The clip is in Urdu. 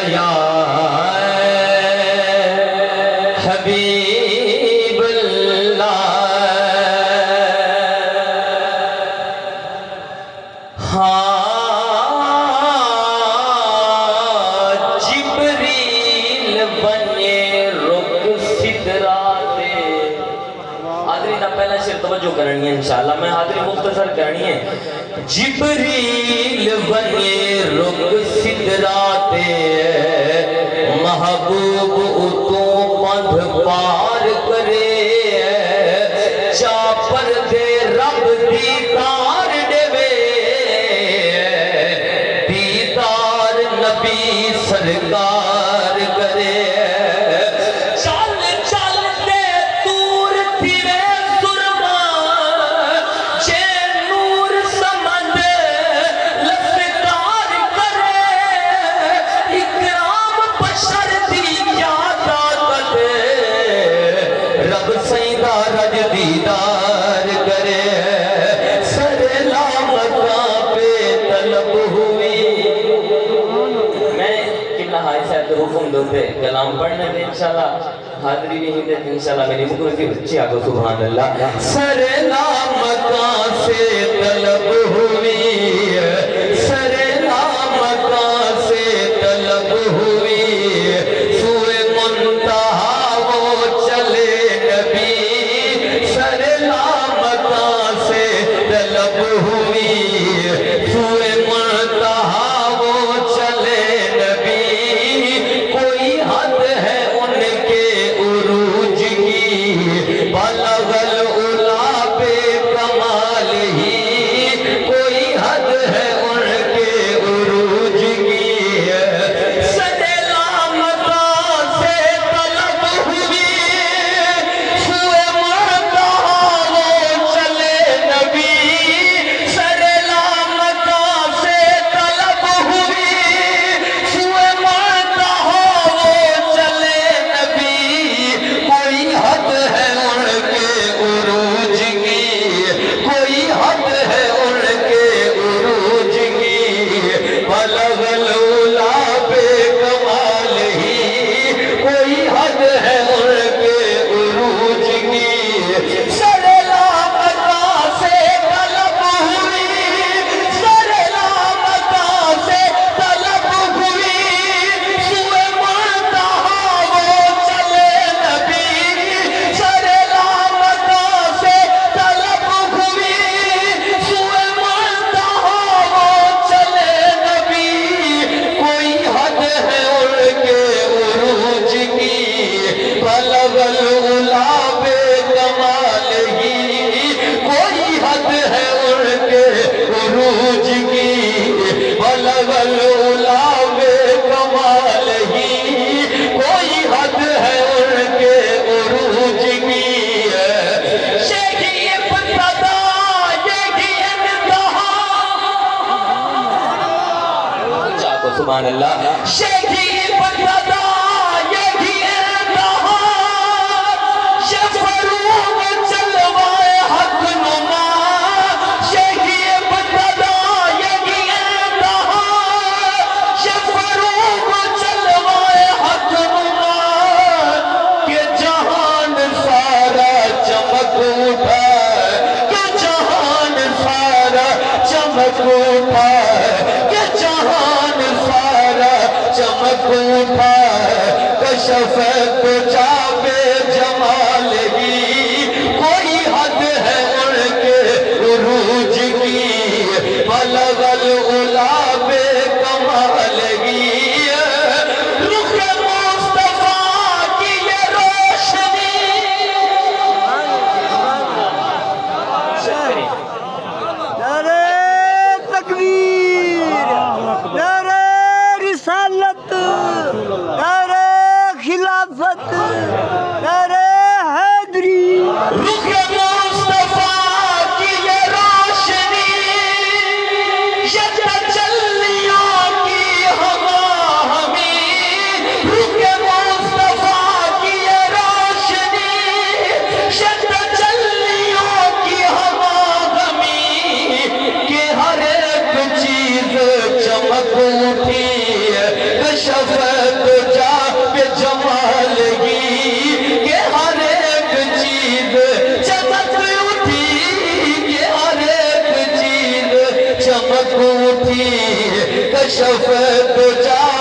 یا حبیب اللہ جبریل بنے رک سدرات حاضری نہ پہلا شیر توجہ کرنی ہے انشاءاللہ میں حاضری مختصر کرنی ہے جبریل بنے رک سدرات محبوب اتوں پندھ پار کرے چاپر دے رب دیدار دے دیدار نبی سرکار کرے چل چل دے دور تھیرے سرما چے نور سمند لفتار کرے اکرام بشر دی کیا طاقت رب سیدہ رج دیدار کرے سر لامکاں پہ طلب ہوئی میں قبلہ ہائی صاحب دے حکم دو پہ کلام پڑھنے دے انشاءاللہ حاضری نہیں دے انشاءاللہ میری مکمل کی بچی آگو سبحان اللہ سر لامکاں سے طلب ہوئی سر لامکاں سے طلب ہوئی سوئے منتہا وہ چلے نبی سر لامکاں سے طلب ہوئی سوئے منتہا وہ چلے نبی کوئی حد ہے ان کے عروج کی بلغ العلا بے کمال ہی کوئی حد ہے ان کے عروج کی سر لامکاں سے طلب ہوئی سوئے منتہا وہ چلے نبی سر لامکاں سے طلب ہوئی سوئے منتہا وہ چلے نبی کوئی حد ہے ان کے عروج کی کوئی حد ہے ان کے عروج کی بلغ العلا بے کمال ہی کوئی حد ہے ان کے عروج کی سر لامکاں سے طلب ہوئی سر لامکاں سے طلب ہوئی سوئے منتہا وہ چلے نبی سر لامکاں سے طلب ہوئی سوئے منتہا وہ چلے نبی کوئی حد ہے ان کے عروج کی بلغ العلا بے کمال ہی کوئی حد ہے ان کے عروج کی بلغ العلا بے کمال ہی کوئی حد ہے ان کے عروج کی شیخی ابتدا یہی انتہا چاہو سبحان اللہ شیخی ابتدا یہی انتہا شفروغ چلوائے حق نما شیخی ابتدا یہی انتہا شفروغ چلوائے حق نما کہ جہان سارا چمک اٹھا کہ جہان سارا چمک اٹھا کہ جہان سارا چمک اٹھا کشف کجا بے جمال ہی کوئی حد ہے ان کے عروج کی بلغ العلا بے کمال ہی رخ مصطفیٰ کی یہ روشنی نعرہ تکبیر نعرہ رسالت نعرہ خلافت نعرہ حیدری رخ مصطفیٰ کی یہ روشنی یہ تجلیوں کی ہوا ہمیں رخ مصطفیٰ کی یہ روشنی یہ تجلیوں کی ہوا ہمیں کہ ہر ایک چیز چمک اٹھی کشف تو جا پہ جمال گی کہ ہر ایک چیز چمک اٹھی کہ ہر ایک چیز چمک اٹھی کشف تو جا